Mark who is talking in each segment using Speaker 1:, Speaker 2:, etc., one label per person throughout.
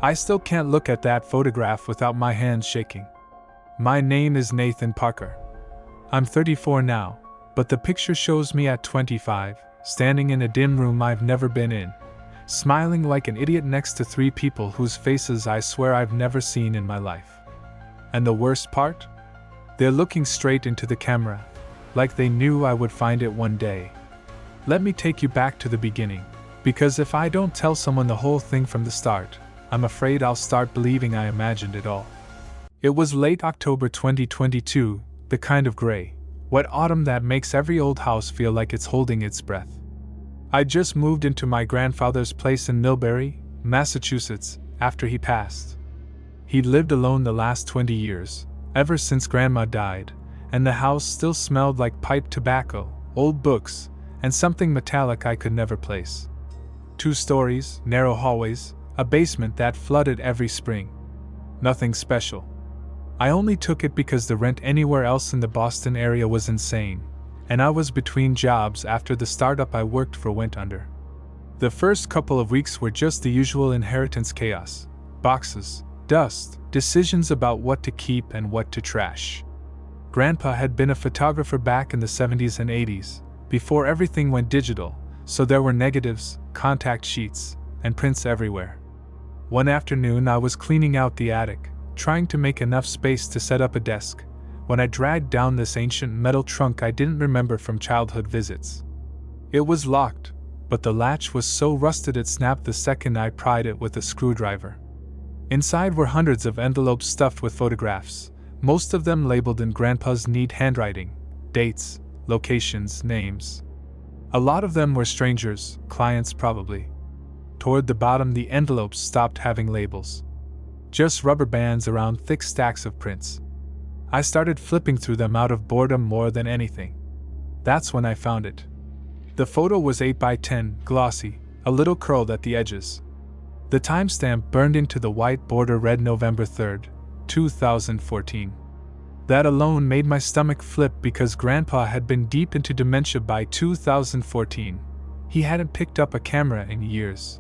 Speaker 1: I still can't look at that photograph without my hands shaking. My name is Nathan Parker. I'm 34 now, but the picture shows me at 25, standing in a dim room I've never been in, smiling like an idiot next to 3 people whose faces I swear I've never seen in my life. And the worst part? They're looking straight into the camera, like they knew I would find it one day. Let me take you back to the beginning, because if I don't tell someone the whole thing from the start, I'm afraid I'll start believing I imagined it all. It was late October 2022, the kind of gray, wet autumn that makes every old house feel like it's holding its breath. I just moved into my grandfather's place in Millbury, Massachusetts, after he passed. He'd lived alone the last 20 years, ever since Grandma died, and the house still smelled like pipe tobacco, old books, and something metallic I could never place. 2 stories, narrow hallways, a basement that flooded every spring. Nothing special. I only took it because the rent anywhere else in the Boston area was insane, and I was between jobs after the startup I worked for went under. The first couple of weeks were just the usual inheritance chaos: boxes, dust, decisions about what to keep and what to trash. Grandpa had been a photographer back in the 70s and 80s, before everything went digital, so there were negatives, contact sheets, and prints everywhere. One afternoon I was cleaning out the attic, trying to make enough space to set up a desk, when I dragged down this ancient metal trunk I didn't remember from childhood visits. It was locked, but the latch was so rusted it snapped the second I pried it with a screwdriver. Inside were hundreds of envelopes stuffed with photographs, most of them labeled in Grandpa's neat handwriting: dates, locations, names. A lot of them were strangers, clients probably. Toward the bottom the envelopes stopped having labels. Just rubber bands around thick stacks of prints. I started flipping through them out of boredom more than anything. That's when I found it. The photo was 8 by 10, glossy, a little curled at the edges. The timestamp burned into the white border read November 3rd, 2014. That alone made my stomach flip because Grandpa had been deep into dementia by 2014. He hadn't picked up a camera in years.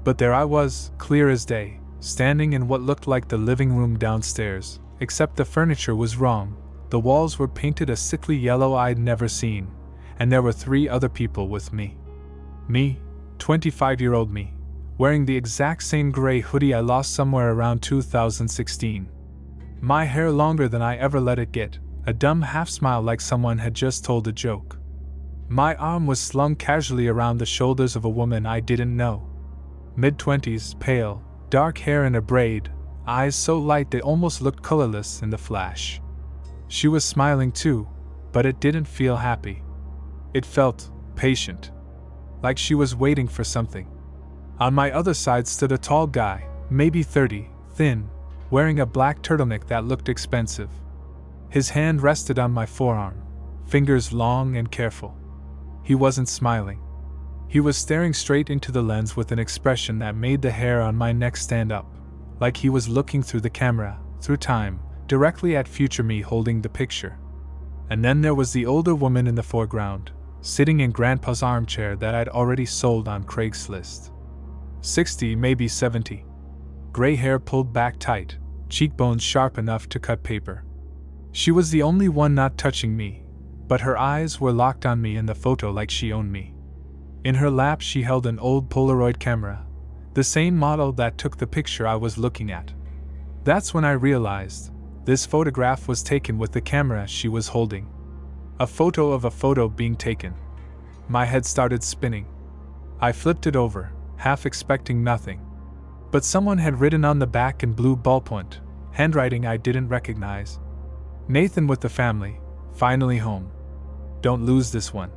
Speaker 1: But there I was, clear as day, standing in what looked like the living room downstairs, except the furniture was wrong. The walls were painted a sickly yellow I'd never seen, and there were 3 other people with me. Me, 25-year-old me, wearing the exact same gray hoodie I lost somewhere around 2016. My hair longer than I ever let it get, a dumb half-smile like someone had just told a joke. My arm was slung casually around the shoulders of a woman I didn't know. Mid-20s, pale, dark hair in a braid, eyes so light they almost looked colorless in the flash. She was smiling too, but it didn't feel happy. It felt patient, like she was waiting for something. On my other side stood a tall guy, maybe 30, thin, wearing a black turtleneck that looked expensive. His hand rested on my forearm, fingers long and careful. He wasn't smiling. He was staring straight into the lens with an expression that made the hair on my neck stand up, like he was looking through the camera, through time, directly at future me holding the picture. And then there was the older woman in the foreground, sitting in Grandpa's armchair that I'd already sold on Craigslist. 60, maybe 70. Gray hair pulled back tight, cheekbones sharp enough to cut paper. She was the only one not touching me, but her eyes were locked on me in the photo like she owned me. In her lap she held an old Polaroid camera, the same model that took the picture I was looking at. That's when I realized this photograph was taken with the camera she was holding. A photo of a photo being taken. My head started spinning. I flipped it over, half expecting nothing. But someone had written on the back in blue ballpoint, handwriting I didn't recognize: Nathan with the family, finally home. Don't lose this one.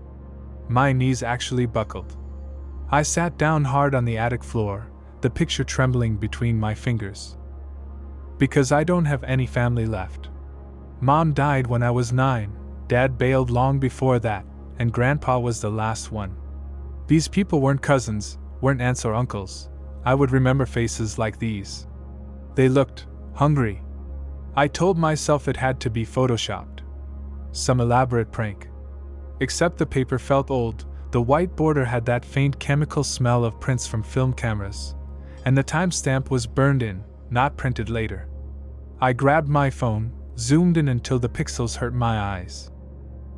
Speaker 1: My knees actually buckled. I sat down hard on the attic floor, the picture trembling between my fingers. Because I don't have any family left. Mom died when I was 9, Dad bailed long before that, and Grandpa was the last one. These people weren't cousins, weren't aunts or uncles. I would remember faces like these. They looked hungry. I told myself it had to be photoshopped. Some elaborate prank. Except the paper felt old, the white border had that faint chemical smell of prints from film cameras, and the timestamp was burned in, not printed later. I grabbed my phone, zoomed in until the pixels hurt my eyes.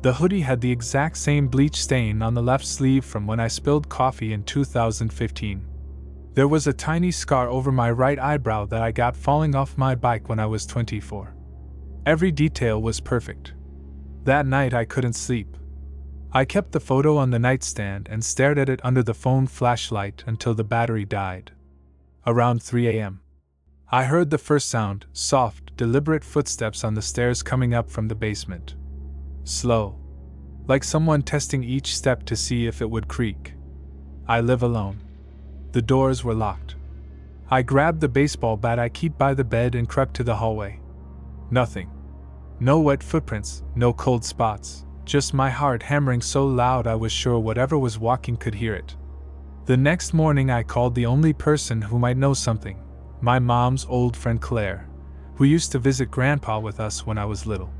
Speaker 1: The hoodie had the exact same bleach stain on the left sleeve from when I spilled coffee in 2015. There was a tiny scar over my right eyebrow that I got falling off my bike when I was 24. Every detail was perfect. That night I couldn't sleep. I kept the photo on the nightstand and stared at it under the phone flashlight until the battery died. Around 3 a.m. I heard the first sound, soft, deliberate footsteps on the stairs coming up from the basement. Slow. Like someone testing each step to see if it would creak. I live alone. The doors were locked. I grabbed the baseball bat I keep by the bed and crept to the hallway. Nothing. No wet footprints, no cold spots, just my heart hammering so loud I was sure whatever was walking could hear it. The next morning I called the only person who might know something, my mom's old friend Claire, who used to visit Grandpa with us when I was little.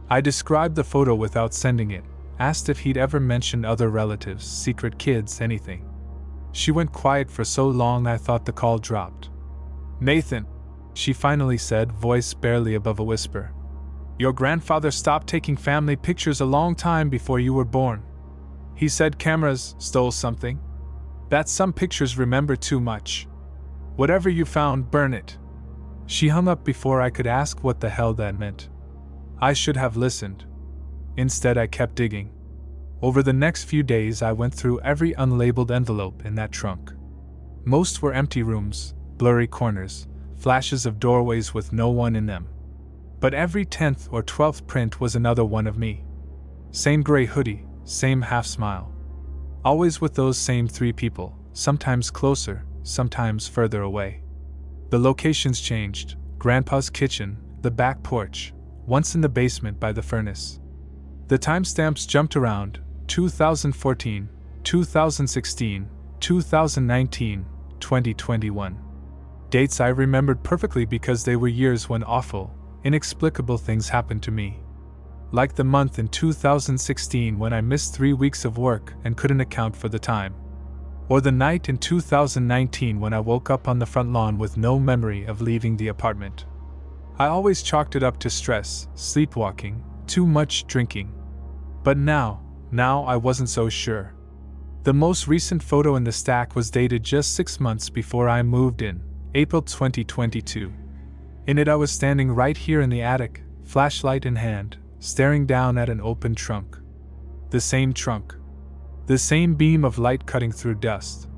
Speaker 1: I described the photo without sending it, asked if he'd ever mentioned other relatives, secret kids, anything. She went quiet for so long I thought the call dropped. "Nathan," she finally said, voice barely above a whisper. "Your grandfather stopped taking family pictures a long time before you were born. He said cameras stole something. That some pictures remember too much. Whatever you found, burn it." She hung up before I could ask what the hell that meant. I should have listened. Instead, I kept digging. Over the next few days, I went through every unlabeled envelope in that trunk. Most were empty rooms, blurry corners, flashes of doorways with no one in them. But every 10th or 12th print was another one of me. Same gray hoodie, same half smile. Always with those same 3 people, sometimes closer, sometimes further away. The locations changed: Grandpa's kitchen, the back porch, once in the basement by the furnace. The timestamps jumped around: 2014, 2016, 2019, 2021. Dates I remembered perfectly because they were years when awful, inexplicable things happened to me. Like the month in 2016 when I missed 3 weeks of work and couldn't account for the time. Or the night in 2019 when I woke up on the front lawn with no memory of leaving the apartment. I always chalked it up to stress, sleepwalking, too much drinking. But now I wasn't so sure. The most recent photo in the stack was dated just 6 months before I moved in, April 2022. In it I was standing right here in the attic, flashlight in hand, staring down at an open trunk. The same trunk. The same beam of light cutting through dust.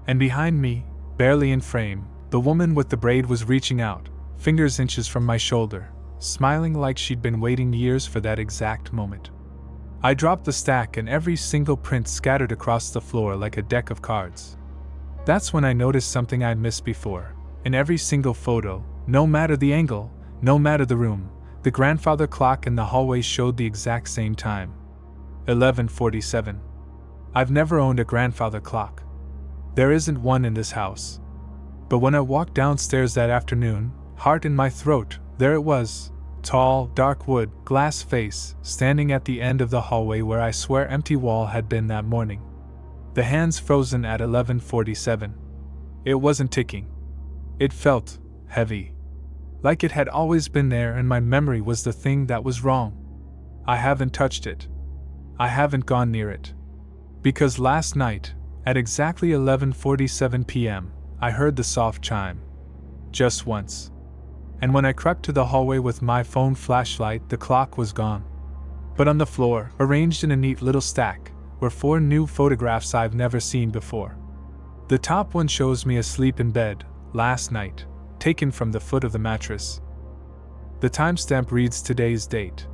Speaker 1: And behind me, barely in frame, the woman with the braid was reaching out, fingers inches from my shoulder, smiling like she'd been waiting years for that exact moment. I dropped the stack and every single print scattered across the floor like a deck of cards. That's when I noticed something I'd missed before. In every single photo, no matter the angle, no matter the room, the grandfather clock in the hallway showed the exact same time. 11:47. I've never owned a grandfather clock. There isn't one in this house. But when I walked downstairs that afternoon, heart in my throat, there it was. Tall, dark wood, glass face, standing at the end of the hallway where I swear empty wall had been that morning. The hands frozen at 11:47. It wasn't ticking. It felt heavy. Like it had always been there and my memory was the thing that was wrong. I haven't touched it. I haven't gone near it. Because last night, at exactly 11:47 p.m., I heard the soft chime. Just once. And when I crept to the hallway with my phone flashlight, the clock was gone. But on the floor, arranged in a neat little stack, were 4 new photographs I've never seen before. The top one shows me asleep in bed, last night, taken from the foot of the mattress. The timestamp reads today's date.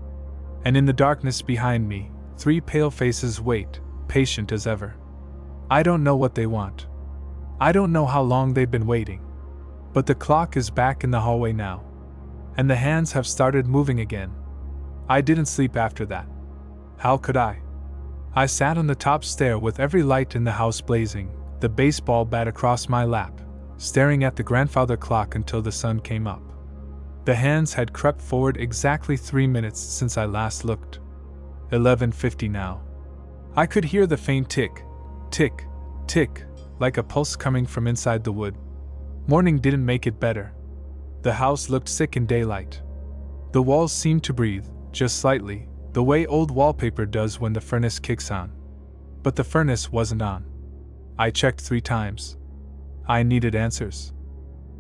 Speaker 1: And in the darkness behind me, 3 pale faces wait, patient as ever. I don't know what they want. I don't know how long they've been waiting. But the clock is back in the hallway now. And the hands have started moving again. I didn't sleep after that. How could I? I sat on the top stair with every light in the house blazing, the baseball bat across my lap, staring at the grandfather clock until the sun came up. The hands had crept forward exactly 3 minutes since I last looked. 11:50 now. I could hear the faint tick, tick, tick, like a pulse coming from inside the wood. Morning didn't make it better. The house looked sick in daylight. The walls seemed to breathe, just slightly, the way old wallpaper does when the furnace kicks on. But the furnace wasn't on. I checked 3 times. I needed answers.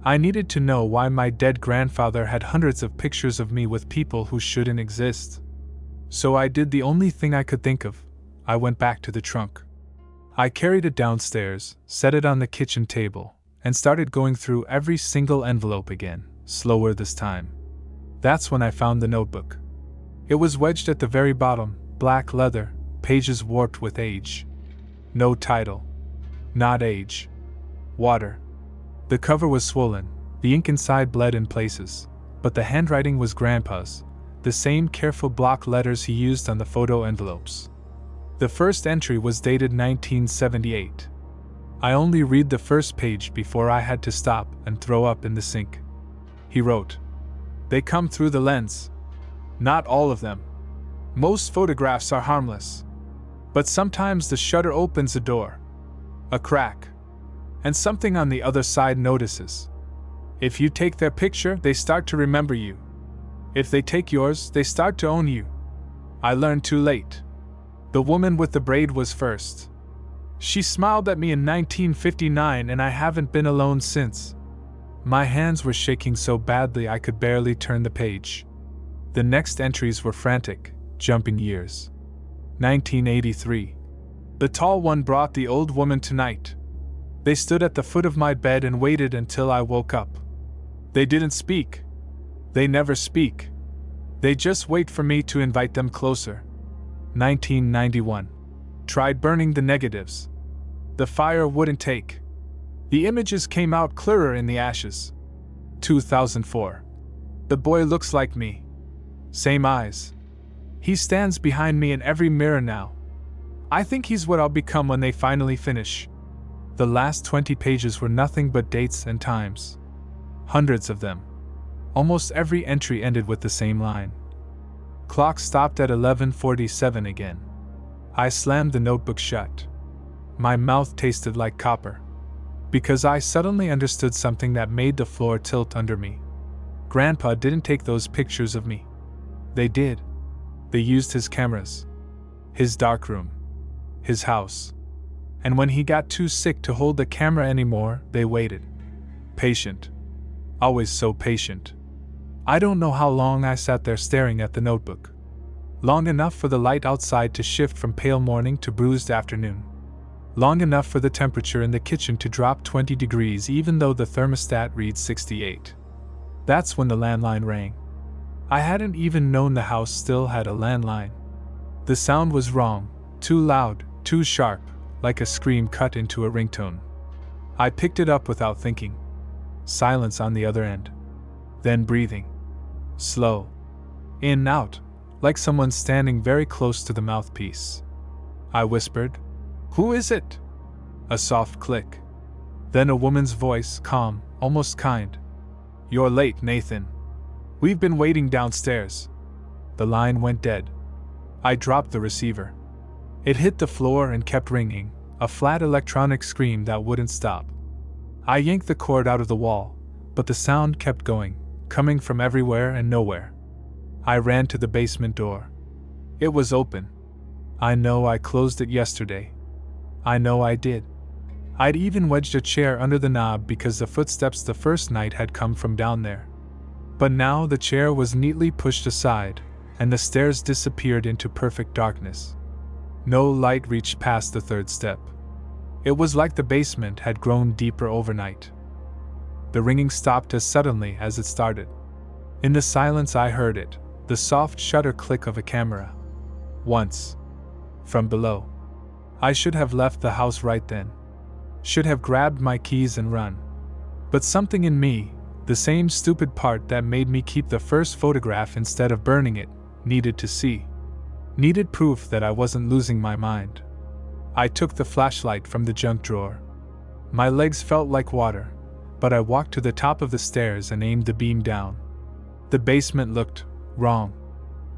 Speaker 1: I needed to know why my dead grandfather had hundreds of pictures of me with people who shouldn't exist. So I did the only thing I could think of. I went back to the trunk. I carried it downstairs, set it on the kitchen table, and started going through every single envelope again, slower this time. That's when I found the notebook. It was wedged at the very bottom, black leather, pages warped with age. No title. Not age. Water. The cover was swollen, the ink inside bled in places, but the handwriting was Grandpa's, the same careful block letters he used on the photo envelopes. The first entry was dated 1978. I only read the first page before I had to stop and throw up in the sink. He wrote, "They come through the lens. Not all of them. Most photographs are harmless. But sometimes the shutter opens a door, a crack, and something on the other side notices. If you take their picture, they start to remember you. If they take yours, they start to own you. I learned too late. The woman with the braid was first. She smiled at me in 1959 and I haven't been alone since." My hands were shaking so badly I could barely turn the page. The next entries were frantic, jumping years. 1983. The tall one brought the old woman tonight. They stood at the foot of my bed and waited until I woke up. They didn't speak. They never speak. They just wait for me to invite them closer. 1991. Tried burning the negatives. The fire wouldn't take. The images came out clearer in the ashes. 2004. The boy looks like me. Same eyes. He stands behind me in every mirror now. I think he's what I'll become when they finally finish. The last 20 pages were nothing but dates and times. Hundreds of them. Almost every entry ended with the same line. Clock stopped at 11:47 again. I slammed the notebook shut. My mouth tasted like copper. Because I suddenly understood something that made the floor tilt under me. Grandpa didn't take those pictures of me. They did. They used his cameras. His darkroom. His house. And when he got too sick to hold the camera anymore, they waited. Patient. Always so patient. I don't know how long I sat there staring at the notebook. Long enough for the light outside to shift from pale morning to bruised afternoon. Long enough for the temperature in the kitchen to drop 20 degrees even though the thermostat reads 68. That's when the landline rang. I hadn't even known the house still had a landline. The sound was wrong, too loud, too sharp, like a scream cut into a ringtone. I picked it up without thinking. Silence on the other end. Then breathing. Slow. In and out, like someone standing very close to the mouthpiece. I whispered, "Who is it?" A soft click. Then a woman's voice, calm, almost kind. "You're late, Nathan. We've been waiting downstairs." The line went dead. I dropped the receiver. It hit the floor and kept ringing, a flat electronic scream that wouldn't stop. I yanked the cord out of the wall, but the sound kept going, coming from everywhere and nowhere. I ran to the basement door. It was open. I know I closed it yesterday. I know I did. I'd even wedged a chair under the knob because the footsteps the first night had come from down there. But now the chair was neatly pushed aside, and the stairs disappeared into perfect darkness. No light reached past the third step. It was like the basement had grown deeper overnight. The ringing stopped as suddenly as it started. In the silence I heard it, the soft shutter click of a camera. Once. From below. I should have left the house right then. Should have grabbed my keys and run. But something in me, the same stupid part that made me keep the first photograph instead of burning it, needed to see. Needed proof that I wasn't losing my mind. I took the flashlight from the junk drawer. My legs felt like water, but I walked to the top of the stairs and aimed the beam down. The basement looked wrong.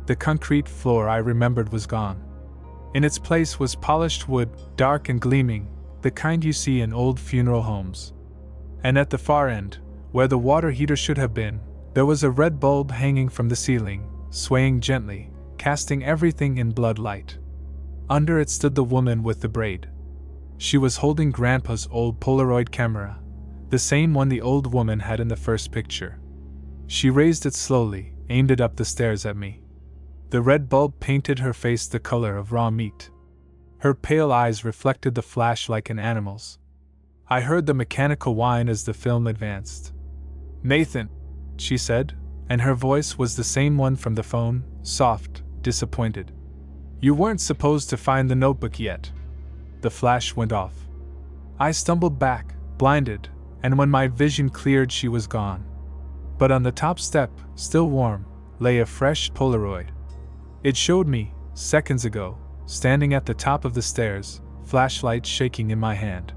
Speaker 1: The concrete floor I remembered was gone. In its place was polished wood, dark and gleaming, the kind you see in old funeral homes. And at the far end, where the water heater should have been, there was a red bulb hanging from the ceiling, swaying gently, casting everything in blood light. Under it stood the woman with the braid. She was holding Grandpa's old Polaroid camera, the same one the old woman had in the first picture. She raised it slowly, aimed it up the stairs at me. The red bulb painted her face the color of raw meat. Her pale eyes reflected the flash like an animal's. I heard the mechanical whine as the film advanced. "Nathan," she said, and her voice was the same one from the phone, soft, disappointed. "You weren't supposed to find the notebook yet." The flash went off. I stumbled back, blinded, and when my vision cleared, she was gone. But on the top step, still warm, lay a fresh Polaroid. It showed me, seconds ago, standing at the top of the stairs, flashlight shaking in my hand.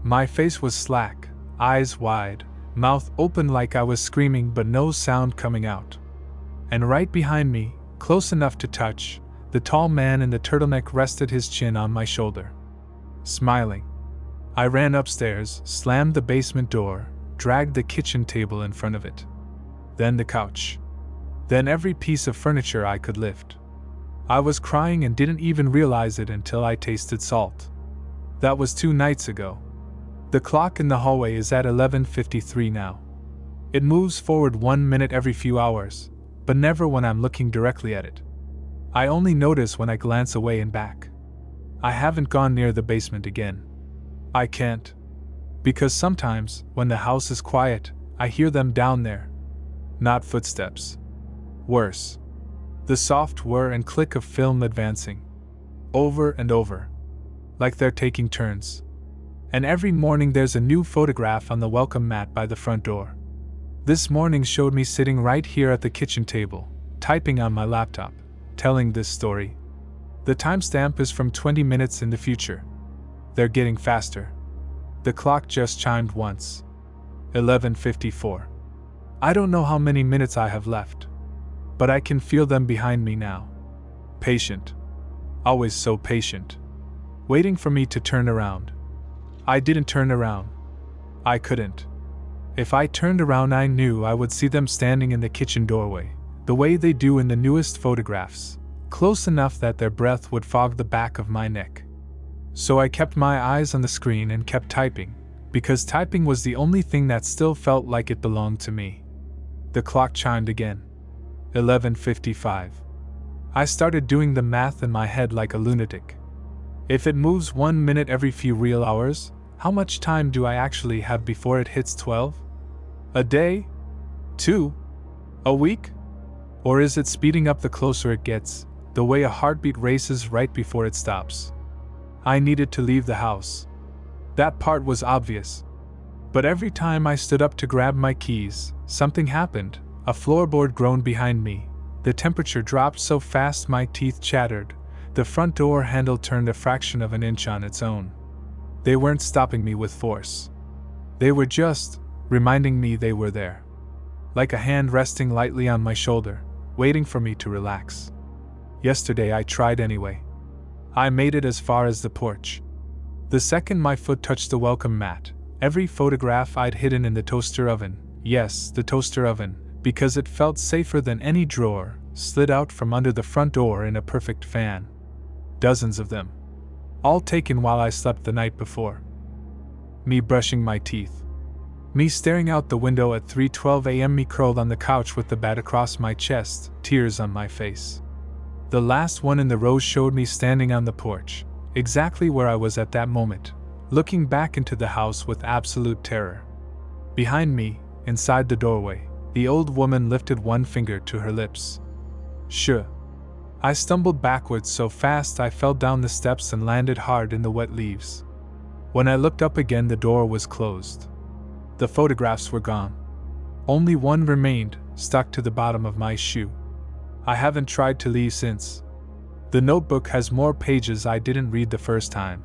Speaker 1: My face was slack, eyes wide, mouth open like I was screaming but no sound coming out. And right behind me, close enough to touch, the tall man in the turtleneck rested his chin on my shoulder. Smiling. I ran upstairs, slammed the basement door, dragged the kitchen table in front of it. Then the couch. Then every piece of furniture I could lift. I was crying and didn't even realize it until I tasted salt. That was 2 nights ago. The clock in the hallway is at 11:53 now. It moves forward 1 minute every few hours, but never when I'm looking directly at it. I only notice when I glance away and back. I haven't gone near the basement again. I can't. Because sometimes, when the house is quiet, I hear them down there. Not footsteps. Worse. The soft whir and click of film advancing. Over and over. Like they're taking turns. And every morning there's a new photograph on the welcome mat by the front door. This morning showed me sitting right here at the kitchen table, typing on my laptop, telling this story. The timestamp is from 20 minutes in the future. They're getting faster. The clock just chimed once. 11:54. I don't know how many minutes I have left. But I can feel them behind me now. Patient. Always so patient. Waiting for me to turn around. I didn't turn around. I couldn't. If I turned around, I knew I would see them standing in the kitchen doorway, the way they do in the newest photographs, close enough that their breath would fog the back of my neck. So I kept my eyes on the screen and kept typing, because typing was the only thing that still felt like it belonged to me. The clock chimed again. 11:55. I started doing the math in my head like a lunatic. If it moves 1 minute every few real hours, how much time do I actually have before it hits 12? A day? 2? A week? Or is it speeding up the closer it gets, the way a heartbeat races right before it stops? I needed to leave the house. That part was obvious. But every time I stood up to grab my keys, something happened. A floorboard groaned behind me. The temperature dropped so fast my teeth chattered. The front door handle turned a fraction of an inch on its own. They weren't stopping me with force. They were just reminding me they were there. Like a hand resting lightly on my shoulder, waiting for me to relax. Yesterday I tried anyway. I made it as far as the porch. The second my foot touched the welcome mat, every photograph I'd hidden in the toaster oven, yes, the toaster oven, because it felt safer than any drawer, slid out from under the front door in a perfect fan. Dozens of them. All taken while I slept the night before. Me brushing my teeth. Me staring out the window at 3:12 a.m. Me curled on the couch with the bat across my chest, tears on my face. The last one in the row showed me standing on the porch, exactly where I was at that moment, looking back into the house with absolute terror. Behind me, inside the doorway, the old woman lifted one finger to her lips. Shh. I stumbled backwards so fast I fell down the steps and landed hard in the wet leaves. When I looked up again, the door was closed. The photographs were gone. Only one remained, stuck to the bottom of my shoe. I haven't tried to leave since. The notebook has more pages I didn't read the first time.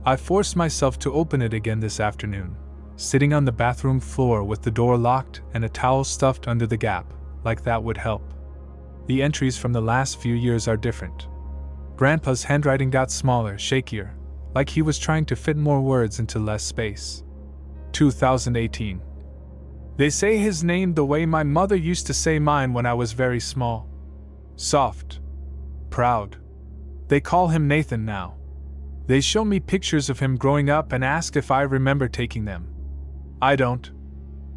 Speaker 1: I forced myself to open it again this afternoon, sitting on the bathroom floor with the door locked and a towel stuffed under the gap, like that would help. The entries from the last few years are different. Grandpa's handwriting got smaller, shakier, like he was trying to fit more words into less space. 2018. They say his name the way my mother used to say mine when I was very small. Soft. Proud. They call him Nathan now. They show me pictures of him growing up and ask if I remember taking them. I don't.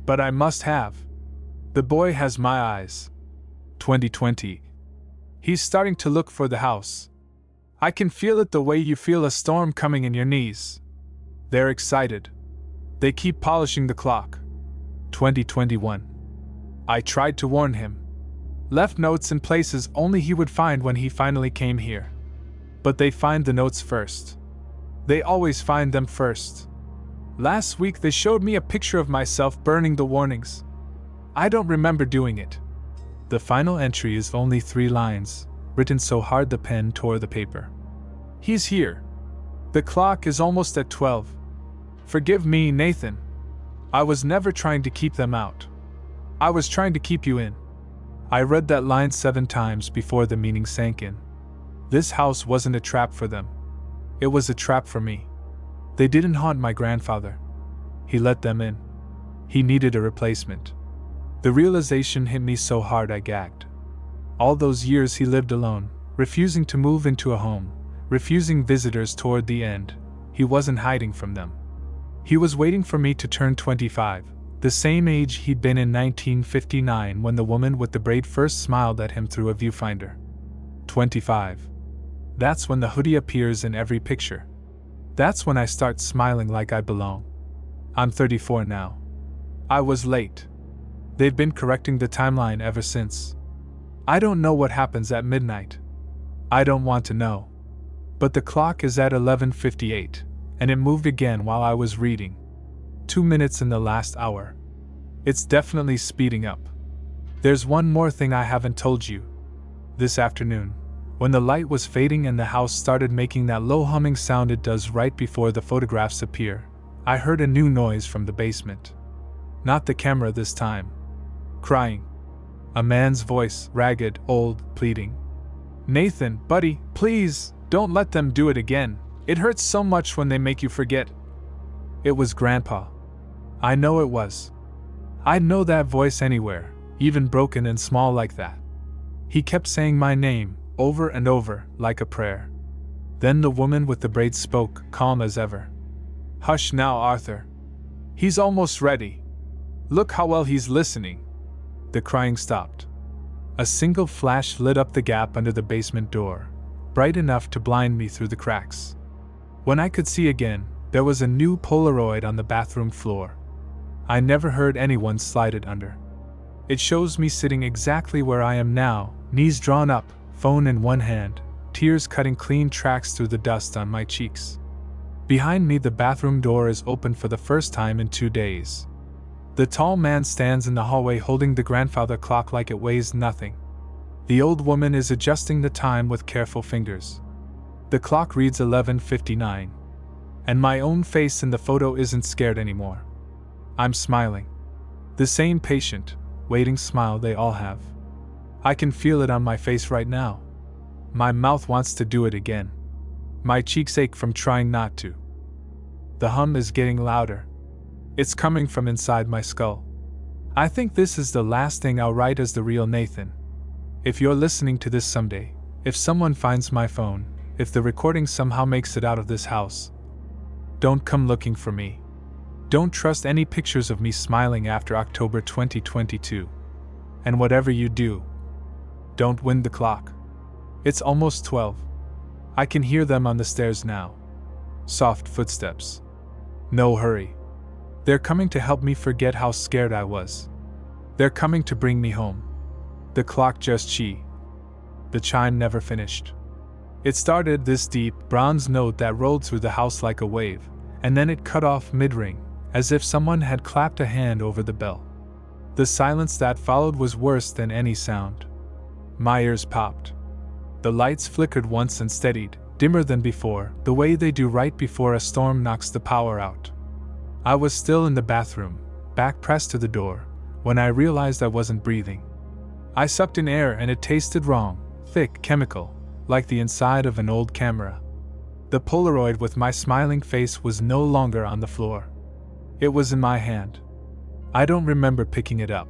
Speaker 1: But I must have. The boy has my eyes. 2020. He's starting to look for the house. I can feel it the way you feel a storm coming in your knees. They're excited. They keep polishing the clock. 2021. I tried to warn him. Left notes in places only he would find when he finally came here. But they find the notes first. They always find them first. Last week they showed me a picture of myself burning the warnings. I don't remember doing it. The final entry is only 3 lines, written so hard the pen tore the paper. He's here. The clock is almost at 12. Forgive me, Nathan. I was never trying to keep them out. I was trying to keep you in. I read that line 7 times before the meaning sank in. This house wasn't a trap for them. It was a trap for me. They didn't haunt my grandfather. He let them in. He needed a replacement. The realization hit me so hard I gagged. All those years he lived alone, refusing to move into a home, refusing visitors toward the end. He wasn't hiding from them. He was waiting for me to turn 25, the same age he'd been in 1959 when the woman with the braid first smiled at him through a viewfinder. 25. That's when the hoodie appears in every picture. That's when I start smiling like I belong. I'm 34 now. I was late. They've been correcting the timeline ever since. I don't know what happens at midnight. I don't want to know. But the clock is at 11:58, and it moved again while I was reading. 2 minutes in the last hour. It's definitely speeding up. There's one more thing I haven't told you. This afternoon, when the light was fading and the house started making that low humming sound it does right before the photographs appear, I heard a new noise from the basement. Not the camera this time. Crying. A man's voice, ragged, old, pleading. Nathan, buddy, please, don't let them do it again. It hurts so much when they make you forget. It was Grandpa. I know it was. I'd know that voice anywhere, even broken and small like that. He kept saying my name, over and over, like a prayer. Then the woman with the braids spoke, calm as ever. Hush now, Arthur. He's almost ready. Look how well he's listening. The crying stopped. A single flash lit up the gap under the basement door, bright enough to blind me through the cracks. When I could see again, there was a new Polaroid on the bathroom floor. I never heard anyone slide it under. It shows me sitting exactly where I am now, knees drawn up, phone in one hand, tears cutting clean tracks through the dust on my cheeks. Behind me, the bathroom door is open for the first time in 2 days. The tall man stands in the hallway holding the grandfather clock like it weighs nothing. The old woman is adjusting the time with careful fingers. The clock reads 11:59. And my own face in the photo isn't scared anymore. I'm smiling. The same patient, waiting smile they all have. I can feel it on my face right now. My mouth wants to do it again. My cheeks ache from trying not to. The hum is getting louder. It's coming from inside my skull. I think this is the last thing I'll write as the real Nathan. If you're listening to this someday, if someone finds my phone, if the recording somehow makes it out of this house, don't come looking for me. Don't trust any pictures of me smiling after October 2022. And whatever you do, don't wind the clock. It's almost 12. I can hear them on the stairs now. Soft footsteps. No hurry. They're coming to help me forget how scared I was. They're coming to bring me home. The clock just The chime never finished. It started this deep, bronze note that rolled through the house like a wave, and then it cut off mid-ring, as if someone had clapped a hand over the bell. The silence that followed was worse than any sound. My ears popped. The lights flickered once and steadied, dimmer than before, the way they do right before a storm knocks the power out. I was still in the bathroom, back pressed to the door, when I realized I wasn't breathing. I sucked in air and it tasted wrong, thick, chemical, like the inside of an old camera. The Polaroid with my smiling face was no longer on the floor. It was in my hand. I don't remember picking it up.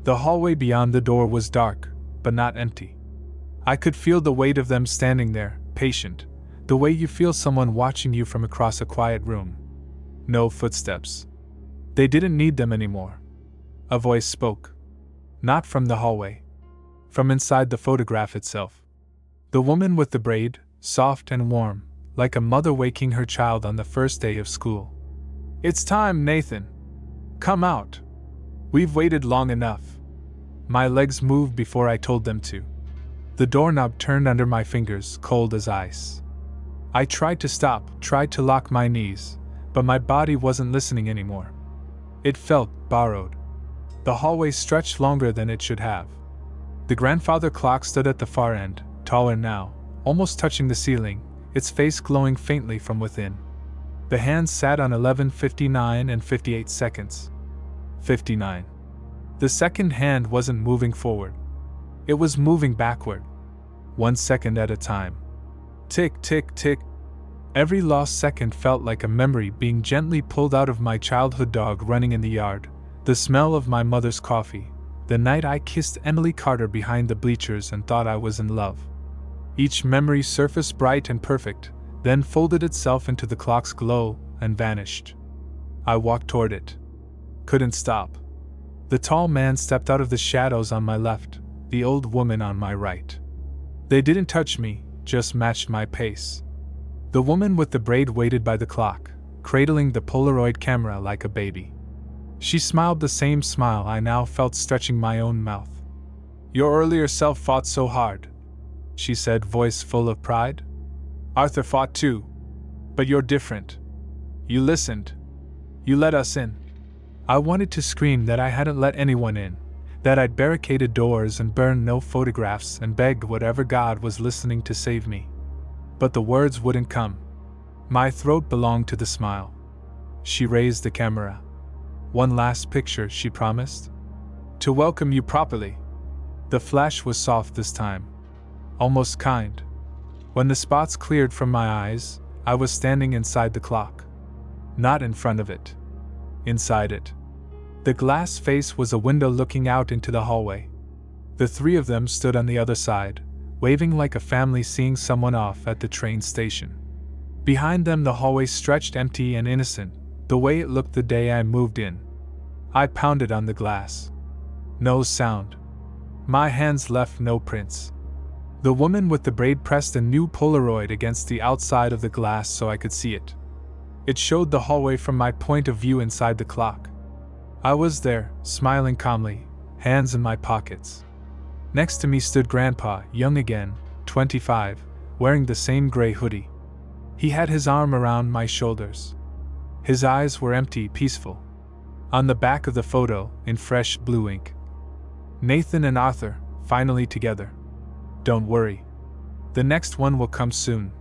Speaker 1: The hallway beyond the door was dark, but not empty. I could feel the weight of them standing there, patient, the way you feel someone watching you from across a quiet room. No footsteps. They didn't need them anymore. A voice spoke. Not from the hallway. From inside the photograph itself. The woman with the braid, soft and warm, like a mother waking her child on the first day of school. "It's time, Nathan. Come out. We've waited long enough." My legs moved before I told them to. The doorknob turned under my fingers, cold as ice. I tried to stop, tried to lock my knees, but my body wasn't listening anymore. It felt borrowed. The hallway stretched longer than it should have. The grandfather clock stood at the far end, taller now, almost touching the ceiling, its face glowing faintly from within. The hands sat on 11:59 and 58 seconds. 59. The second hand wasn't moving forward. It was moving backward. 1 second at a time. Tick, tick, tick. Every lost second felt like a memory being gently pulled out of my childhood dog running in the yard, the smell of my mother's coffee, the night I kissed Emily Carter behind the bleachers and thought I was in love. Each memory surfaced bright and perfect, then folded itself into the clock's glow and vanished. I walked toward it. Couldn't stop. The tall man stepped out of the shadows on my left, the old woman on my right. They didn't touch me, just matched my pace. The woman with the braid waited by the clock, cradling the Polaroid camera like a baby. She smiled the same smile I now felt stretching my own mouth. "Your earlier self fought so hard," she said, voice full of pride. "Arthur fought too. But you're different. You listened. You let us in." I wanted to scream that I hadn't let anyone in, that I'd barricaded doors and burned no photographs and begged whatever God was listening to save me. But the words wouldn't come. My throat belonged to the smile. She raised the camera. "One last picture," she promised. "To welcome you properly." The flash was soft this time. Almost kind. When the spots cleared from my eyes, I was standing inside the clock. Not in front of it. Inside it. The glass face was a window looking out into the hallway. The three of them stood on the other side, waving like a family seeing someone off at the train station. Behind them the hallway stretched empty and innocent, the way it looked the day I moved in. I pounded on the glass. No sound. My hands left no prints. The woman with the braid pressed a new Polaroid against the outside of the glass so I could see it. It showed the hallway from my point of view inside the clock. I was there, smiling calmly, hands in my pockets. Next to me stood Grandpa, young again, 25, wearing the same gray hoodie. He had his arm around my shoulders. His eyes were empty, peaceful. On the back of the photo, in fresh blue ink, "Nathan and Arthur, finally together. Don't worry. The next one will come soon."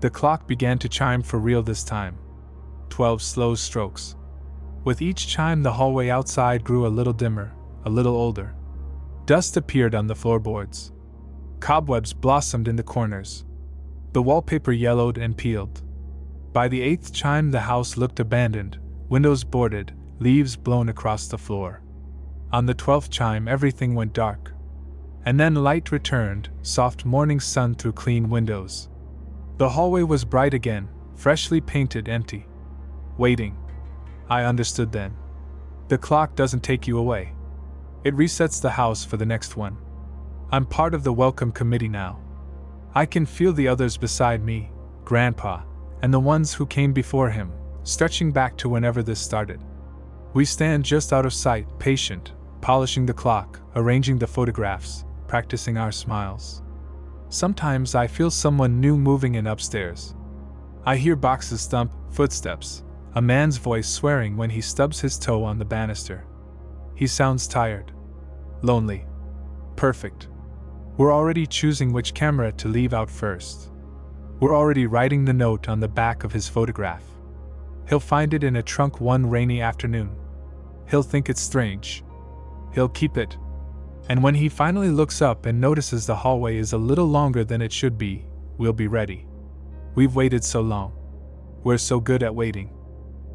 Speaker 1: The clock began to chime for real this time. 12 slow strokes. With each chime the hallway outside grew a little dimmer, a little older. Dust appeared on the floorboards. Cobwebs blossomed in the corners. The wallpaper yellowed and peeled. By the 8th chime the house looked abandoned, windows boarded, leaves blown across the floor. On the 12th chime everything went dark. And then light returned, soft morning sun through clean windows. The hallway was bright again, freshly painted, empty. Waiting. I understood then. The clock doesn't take you away. It resets the house for the next one. I'm part of the welcome committee now. I can feel the others beside me, Grandpa, and the ones who came before him, stretching back to whenever this started. We stand just out of sight, patient, polishing the clock, arranging the photographs, practicing our smiles. Sometimes I feel someone new moving in upstairs. I hear boxes thump, footsteps, a man's voice swearing when he stubs his toe on the banister. He sounds tired. Lonely. Perfect. We're already choosing which camera to leave out first. We're already writing the note on the back of his photograph. He'll find it in a trunk one rainy afternoon. He'll think it's strange. He'll keep it. And when he finally looks up and notices the hallway is a little longer than it should be, we'll be ready. We've waited so long. We're so good at waiting.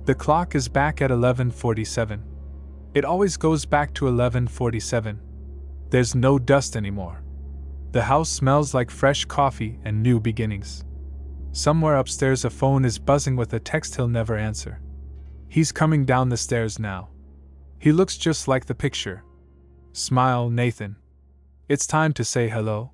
Speaker 1: The clock is back at 11:47. It always goes back to 11:47. There's no dust anymore. The house smells like fresh coffee and new beginnings. Somewhere upstairs a phone is buzzing with a text he'll never answer. He's coming down the stairs now. He looks just like the picture. Smile, Nathan. It's time to say hello.